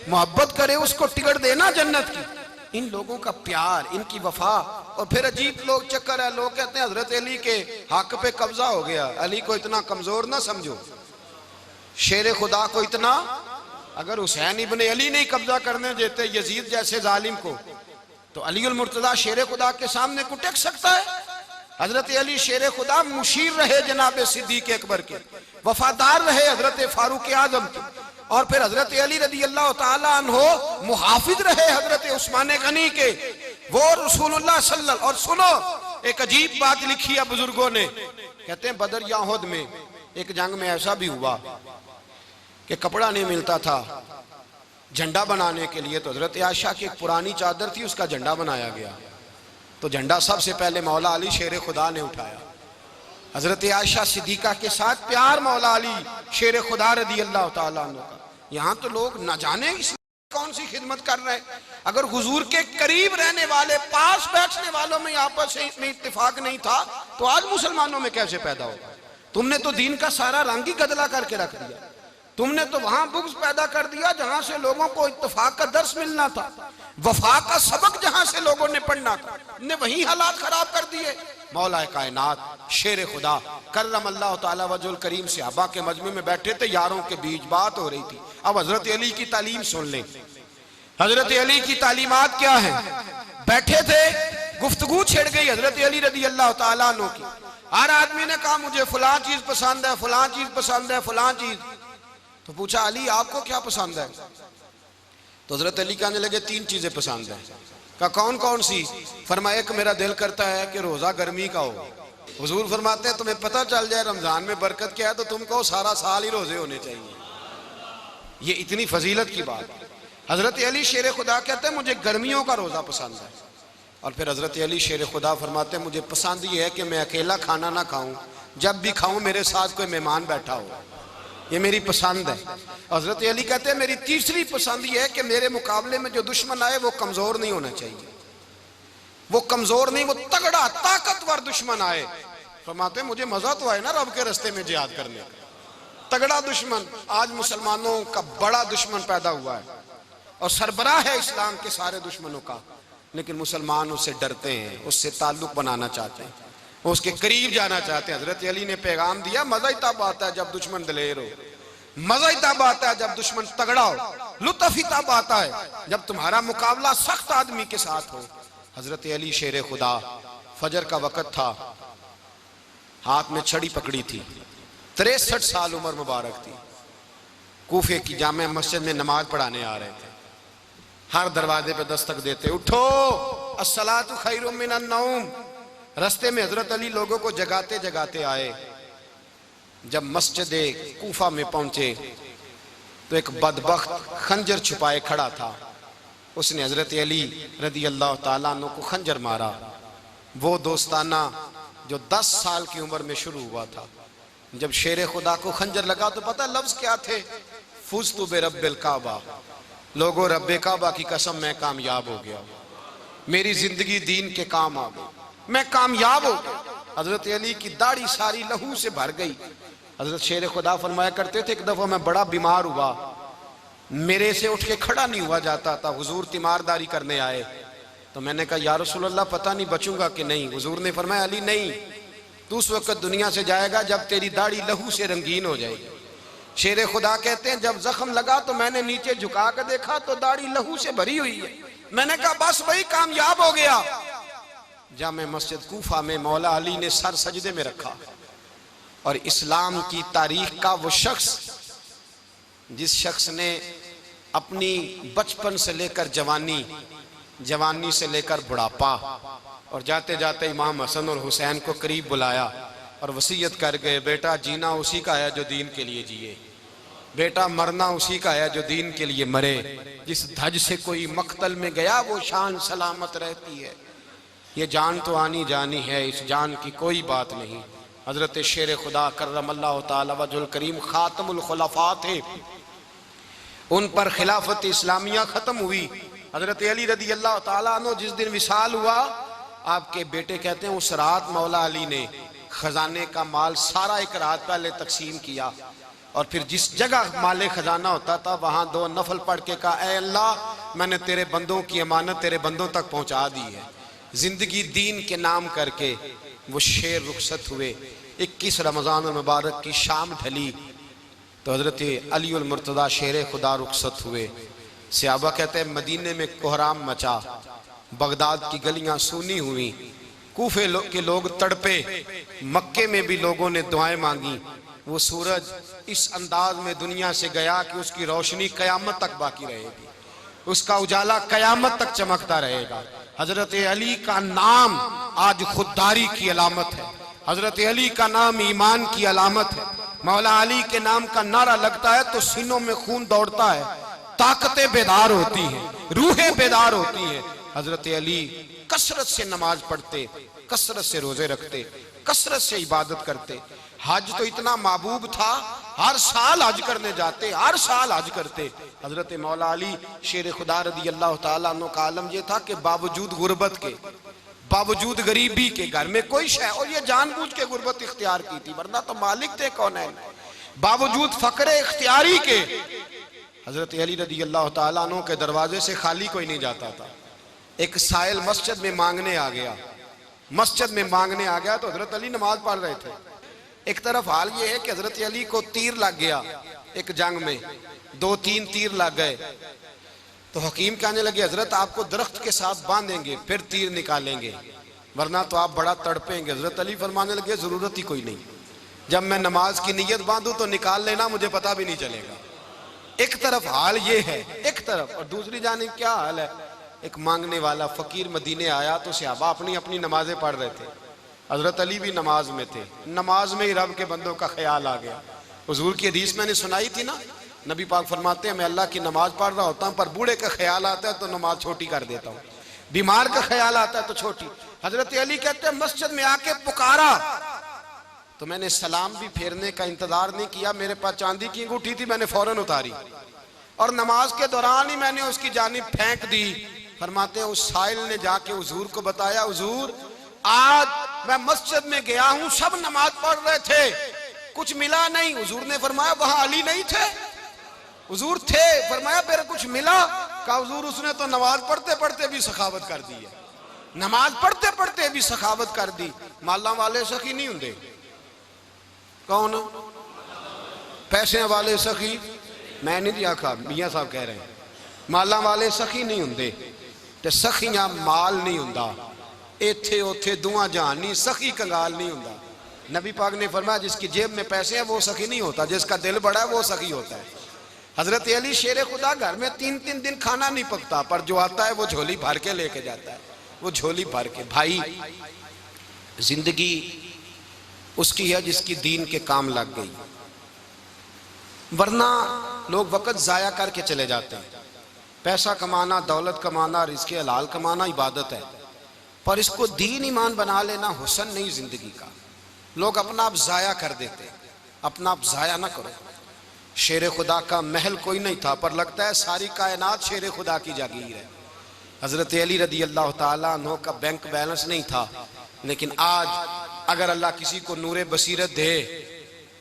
B: मोहब्बत करे, उसको टिकट देना जन्नत की। इन लोगों का प्यार, इनकी वफा। और फिर अजीब लोग चक्कर है, लोग कहते हैं हजरत अली के हक पे कब्जा हो गया, अली को इतना कमजोर ना समझो, शेर खुदा को इतना, अगर हुसैन इब्ने अली नहीं कब्जा करने देते यजीद जैसे जालिम को तो अली उल मुर्तजा शेर खुदा के सामने को टेक सकता है? हजरत अली शेर खुदा मुशीर रहे जनाब सिद्दीक अकबर के, वफादार रहे हजरत फारूक आजम के, और फिर हजरत अली रदी अल्लाह ताला अन्हो मुहाफिज रहे हजरत उस्मान गनी के, वो रसूलुल्लाह सल्लल्लाहु। और सुनो एक अजीब बात लिखी है बुजुर्गों ने, कहते हैं बदर या उहद में एक जंग में ऐसा भी हुआ कि कपड़ा नहीं मिलता था झंडा बनाने के लिए, तो हजरत आयशा की एक पुरानी चादर थी उसका झंडा बनाया गया, तो झंडा सबसे पहले मौला अली शेर खुदा ने उठाया। हजरत आयशा सिद्दीका के साथ प्यार मौला अली शेर खुदा रदी अल्लाह ताला अन्हु का। यहाँ तो लोग न जाने इस कौन सी खिदमत कर रहे हैं? अगर हुजूर के करीब रहने वाले, पास बैठने वालों में आपस में इत्तेफाक नहीं था तो आज मुसलमानों में कैसे पैदा होगा? तुमने तो दीन का सारा रंग ही गदला करके रख दिया। तुमने तो वहां बुग़्ज़ पैदा कर दिया जहां से लोगों को इत्तेफाक का दर्स मिलना था, वफा का सबक जहां से लोगों ने पढ़ना था, ने वही हालात खराब कर दिए। मौला कायनात शेर खुदा करम अल्लाह तआला वजहुल करीम सहाबा के मजमे में बैठे थे, यारों के बीच बात हो रही थी। अब हजरत अली की तालीम सुन लें। हजरत अली की तालीमात क्या है? बैठे थे, गुफ्तगू छिड़ गई हजरत अली रदी अल्लाह तआला अन्हु की। हर आदमी ने कहा मुझे फलां चीज पसंद है, फलां चीज पसंद है, फलां चीज। तो पूछा अली आपको क्या पसंद है? तो हजरत अली कहने लगे 3 चीजें पसंद है। कहा कौन कौन सी? फरमाया एक मेरा दिल करता है कि रोजा गर्मी का हो। हुजूर फरमाते हैं तुम्हें पता चल जाए रमजान में बरकत क्या है तो तुम कहो सारा साल ही रोजे होने चाहिए। ये इतनी फजीलत की बात। हजरत अली शेर खुदा कहते हैं मुझे गर्मियों का रोजा पसंद है। और फिर हजरत अली शेर खुदा फरमाते हैं मुझे पसंद ये है कि मैं अकेला खाना ना खाऊं, जब भी खाऊं मेरे साथ कोई मेहमान बैठा हो, ये मेरी पसंद है। हजरत अली कहते हैं मेरी तीसरी पसंद ये है कि मेरे मुकाबले में जो दुश्मन आए वो कमजोर नहीं होना चाहिए, वो कमजोर नहीं, वो तगड़ा ताकतवर दुश्मन आए। फरमाते मुझे मजा तो आए ना रब के रास्ते में जिहाद करने का, तगड़ा दुश्मन। आज मुसलमानों का बड़ा दुश्मन पैदा हुआ है और सरबराह है इस्लाम के सारे दुश्मनों का, लेकिन मुसलमान उससे डरते हैं, उससे ताल्लुक बनाना चाहते हैं, उसके करीब जाना चाहते हैं। हजरत अली ने पैगाम दिया मजा ही तब आता है जब दुश्मन दलेर हो, मजा ही तब आता है जब दुश्मन तगड़ा हो, लुत्फ ही तब आता है जब तुम्हारा मुकाबला सख्त आदमी के साथ हो। हजरत अली शेर खुदा, फजर का वक़्त था, हाथ में छड़ी पकड़ी थी, 63 साल उम्र मुबारक थी। कूफे की जामे मस्जिद में नमाज पढ़ाने आ रहे थे। हर दरवाजे पे दस्तक देते उठो अस्सलातु खैरुम मिनन नौम। रास्ते में हजरत अली लोगों को जगाते जगाते आए। जब मस्जिद कूफा में पहुंचे तो एक बदबख्त खंजर छुपाए खड़ा था। उसने हजरत अली रदी अल्लाह ताला अन्हु को खंजर मारा। वो दोस्ताना जो 10 साल की उम्र में शुरू हुआ था। जब शेर खुदा को खंजर लगा तो पता लफ्ज क्या थे? फुज़्तु बिरब्बिल काबा। लोगों रब्बे काबा की कसम मैं कामयाब हो गया, मेरी जिंदगी दीन के काम आ गई, मैं कामयाब हो गया। हजरत अली की दाढ़ी सारी लहू से भर गई। हजरत शेर खुदा फरमाया करते थे एक दफा मैं बड़ा बीमार हुआ, मेरे से उठ के खड़ा नहीं हुआ जाता था। हुजूर तीमारदारी करने आए तो मैंने कहा या रसूल अल्लाह पता नहीं बचूंगा कि नहीं। हुजूर ने फरमाया अली नहीं, तू उस वक्त दुनिया से जाएगा जब तेरी दाढ़ी लहू से रंगीन हो जाएगी। शेर खुदा कहते हैं जब जख्म लगा तो मैंने नीचे झुका कर देखा तो दाढ़ी लहू से भरी हुई है। मैंने कहा बस वही कामयाब हो गया। जामे मस्जिद कूफा में मौला अली ने सर सजदे में रखा और इस्लाम की तारीख का वो शख्स जिस शख्स ने अपनी बचपन से लेकर जवानी, जवानी से लेकर बुढ़ापा और जाते जाते इमाम हसन और हुसैन को करीब बुलाया और वसीयत कर गए बेटा जीना उसी का है जो दीन के लिए जिए, बेटा मरना उसी का है जो दीन के लिए मरे। जिस धज से कोई मक्तल में गया वो शान सलामत रहती है। ये जान तो आनी जानी है, इस जान की कोई बात नहीं। हजरत शेर खुदा करम अल्लाह ताला वजहुल करीम खातमुल खुलफा थे, उन पर खिलाफत इस्लामिया खत्म हुई। हजरत अली रदी अल्लाह ताला अन्हु जिस दिन विसाल हुआ, आपके बेटे कहते हैं उस रात मौला अली ने खजाने का माल सारा एक रात पहले तकसीम किया और फिर जिस जगह माले खजाना होता था वहां 2 नफल पढ़ के कहा ऐ अल्लाह मैंने तेरे बंदों की अमानत तेरे बंदों तक पहुंचा दी है। जिंदगी दीन के नाम करके वो शेर रुखसत हुए। 21 रमजान मुबारक की शाम ढली तो हजरत अली उल मुर्तदा शेर खुदा रुखसत हुए। सहाबा कहते हैं मदीने में कोहराम मचा, बगदाद की गलियां सूनी हुई, कूफे के लोग तड़पे, मक्के में भी लोगों ने दुआएं मांगी। वो सूरज इस अंदाज में दुनिया से गया कि उसकी रोशनी कयामत तक बाकी रहेगी, उसका उजाला कयामत तक चमकता रहेगा। हजरत अली का नाम आज खुददारी की अलामत है, हजरत अली का नाम ईमान की अलामत है। मौला अली के नाम का नारा लगता है तो सीनों में खून दौड़ता है, ताकतें बेदार होती हैं, रूहें बेदार होती हैं। हजरत अली कसरत से नमाज पढ़ते, कसरत से रोजे रखते, कसरत से इबादत करते। हज तो इतना महबूब था हर साल हज करने जाते, हर साल हज करते। हजरत मौला अली शेर खुदा रदी अल्लाह तआला अन्हु का आलम यह था कि बावजूद गुर्बत के, बावजूद गरीबी के, घर में कोई शय, और ये जानबूझ के गुर्बत इख्तियार की थी, वरना तो मालिक थे कौन है। बावजूद फकरे इख्तियारी के हजरत अली रदी अल्लाह तआला अन्हु के दरवाजे से खाली कोई नहीं जाता था। एक साइल मस्जिद में मांगने आ गया, मस्जिद में मांगने आ गया तो हजरत अली नमाज पढ़ रहे थे। एक तरफ हाल ये है कि हजरत अली को तीर लग गया, एक जंग में 2-3 तीर लग गए, तो हकीम कहने लगे हजरत आपको दरख्त के साथ बांधेंगे फिर तीर निकालेंगे, वरना तो आप बड़ा तड़पेंगे। हजरत अली फरमाने लगे जरूरत ही कोई नहीं, जब मैं नमाज की नीयत बांधू तो निकाल लेना, मुझे पता भी नहीं चलेगा। एक तरफ हाल ये है, एक तरफ, और दूसरी जानिब क्या हाल है, एक मांगने वाला फकीर मदीने आया तो सहाबा अपनी अपनी नमाजें पढ़ रहे थे, हजरत अली भी नमाज में थे। नमाज में ही रब के बंदों का ख्याल आ गया। हुजूर की हदीस मैंने सुनाई थी ना, नबी पाक फरमाते हैं मैं अल्लाह की नमाज पढ़ रहा होता हूँ, पर बूढ़े का ख्याल आता है तो नमाज छोटी कर देता हूँ, बीमार का ख्याल आता है तो छोटी। हजरत अली कहते हैं मस्जिद में आके पुकारा तो मैंने सलाम भी फेरने का इंतजार नहीं किया, मेरे पास चांदी की अंगूठी थी, मैंने फौरन उतारी और नमाज के दौरान ही मैंने उसकी जानिब फेंक दी। फरमाते हैं उस साइल ने जाके हुजूर को बताया, हुजूर आज मैं मस्जिद में गया हूं, सब नमाज पढ़ रहे थे, कुछ मिला नहीं। हुजूर ने फरमाया वहां अली नहीं थे? हुजूर थे। फरमाया फिर कुछ मिला? कहा हुजूर उसने तो नमाज पढ़ते पढ़ते भी सखावत कर दी है, नमाज पढ़ते पढ़ते भी सखावत कर दी। माला वाले सखी नहीं होंगे, कौन? पैसे वाले सखी, मैं नहीं आखा, मियां साहब कह रहे हैं माला वाले सखी नहीं होंगे, ते सखियां माल नहीं हुंदा, इत्थे उथे दुआ जहान नहीं, सखी कंगाल नहीं हुंदा। नबी पाक ने फरमाया जिसकी जेब में पैसे हैं वो सखी नहीं होता, जिसका दिल बड़ा है वो सखी होता है। हजरत अली शेर खुदा घर में 3-3 दिन खाना नहीं पकता, पर जो आता है वो झोली भर के लेके जाता है, वो झोली भर के। भाई जिंदगी उसकी है जिसकी दीन के काम लग गई, वरना लोग वक्त जाया करके चले जाते हैं। पैसा कमाना, दौलत कमाना, रिज़्क़ हलाल कमाना इबादत है, पर इसको दीन ईमान बना लेना हुस्न नहीं जिंदगी का। लोग अपना आप जाया कर देते, अपना आप जाया ना करो। शेर खुदा का महल कोई नहीं था, पर लगता है सारी कायनात शेर खुदा की जागीर है। हजरत अली रदी अल्लाह ताला अन्हु का बैंक बैलेंस नहीं था, लेकिन आज अगर अल्लाह किसी को नूरे बसीरत दे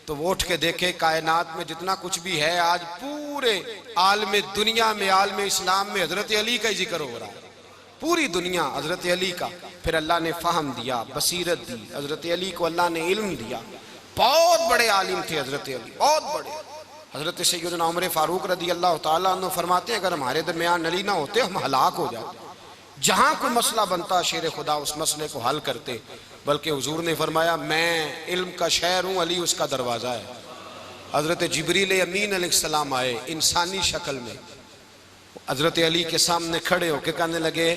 B: तो वो उठ के देखे कायनात में जितना कुछ भी है, आज पूरे आलम दुनिया में, आलम इस्लाम में हजरत अली का ही जिक्र हो रहा है, पूरी दुनिया हजरत अली का। फिर अल्लाह ने फ़हम दिया, बसीरत दी, हजरत अली को अल्लाह ने इल्म दिया। बहुत बड़े आलिम थे हजरत अली, बहुत बड़े। हजरत सैयदना उमर फारूक रदी अल्लाह ताला अन्हु फरमाते हैं अगर हमारे दरमियान अली ना होते हम हलाक हो जाते। जहाँ कोई मसला बनता शेर खुदा उस मसले को हल करते, बल्कि हुजूर ने फरमाया मैं इल्म का शहर हूँ, अली उसका दरवाज़ा है। हजरत जिब्रील अमीन अलैहिस्सलाम आए इंसानी शक्ल में, हजरत अली के सामने खड़े होकर कहने लगे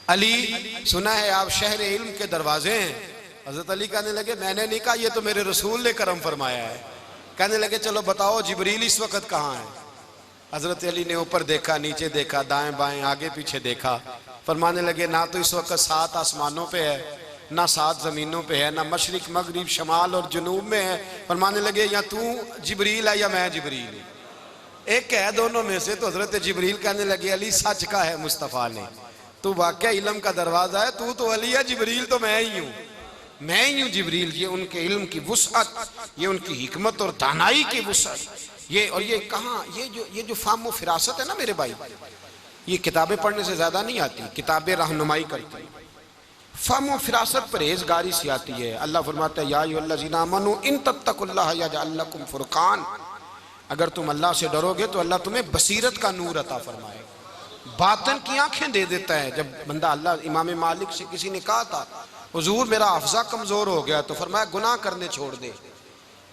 B: अली सुना है आप शहर इल्म के दरवाजे हैं। हजरत अली कहने लगे मैंने नहीं कहा, ये तो मेरे रसूल ने करम फरमाया है। कहने लगे चलो बताओ जिब्रील इस वक्त कहाँ है? हजरत अली ने ऊपर देखा, नीचे देखा, दाएं बाएं आगे पीछे देखा। फरमाने लगे ना तो इस वक्त 7 आसमानों पे है, ना 7 जमीनों पे है, ना मशरिक मगरिब शमाल और जुनूब में है। फरमाने लगे या तू जिब्रील है या मैं जिब्रील हूँ, एक है दोनों में से। तो हजरत जिब्रील कहने लगे अली सच का है मुस्तफ़ा ने, तू वाकई इल्म का दरवाजा है, तू तो अली है, जिब्रील तो मैं ही हूँ, मैं ही हूँ जिब्रील। ये उनके इल्म की वुसअत, ये उनकी हिकमत और दानाई की वुसअत, ये और ये कहाँ, ये जो फाहम फिरासत है ना मेरे भाई, ये किताबें पढ़ने से ज्यादा नहीं आती, किताबें रहनुमाई करती हैं। फाहम फिरासत परहेजगारी से आती है। अल्लाह फरमाता है या अय्युहल्लज़ीना आमनू इन तत्तकुल्लाह यजअल लकुम फुरकान, अगर तुम अल्लाह से डरोगे तो अल्लाह तुम्हें बसीरत का नूर अता फरमाएगा, बातन की आंखें दे देता है। जब बंदा अल्लाह, इमाम मालिक से किसी ने कहा था हुजूर मेरा हफ्ज़ा कमजोर हो गया, तो फरमाया गुनाह करने छोड़ दे,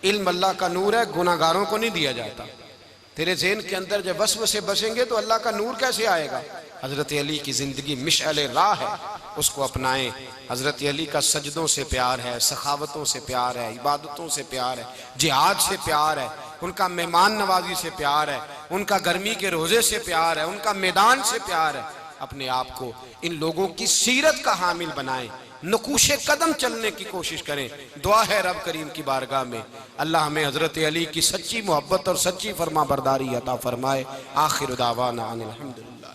B: इल्म अल्लाह का नूर है, गुनाहगारों को नहीं दिया जाता। तेरे ज़हन के अंदर जब वसवसे बसेंगे तो अल्लाह का नूर कैसे आएगा? हजरत अली की जिंदगी मिशअल राह है, उसको अपनाएं। हजरत अली का सजदों से प्यार है, सखावतों से प्यार है, इबादतों से प्यार है, जिहाद से प्यार है, उनका मेहमान नवाजी से प्यार है, उनका गर्मी के रोजे से प्यार है, उनका मैदान से प्यार है। अपने आप को इन लोगों की सीरत का हामिल बनाएं, नकूशे कदम चलने की कोशिश करें। दुआ है रब करीम की बारगाह में अल्लाह हमें हज़रत अली की सच्ची मोहब्बत और सच्ची फरमा बरदारी अता फरमाए। आखिर दावाना अनिल हम्दुलिल्लाह।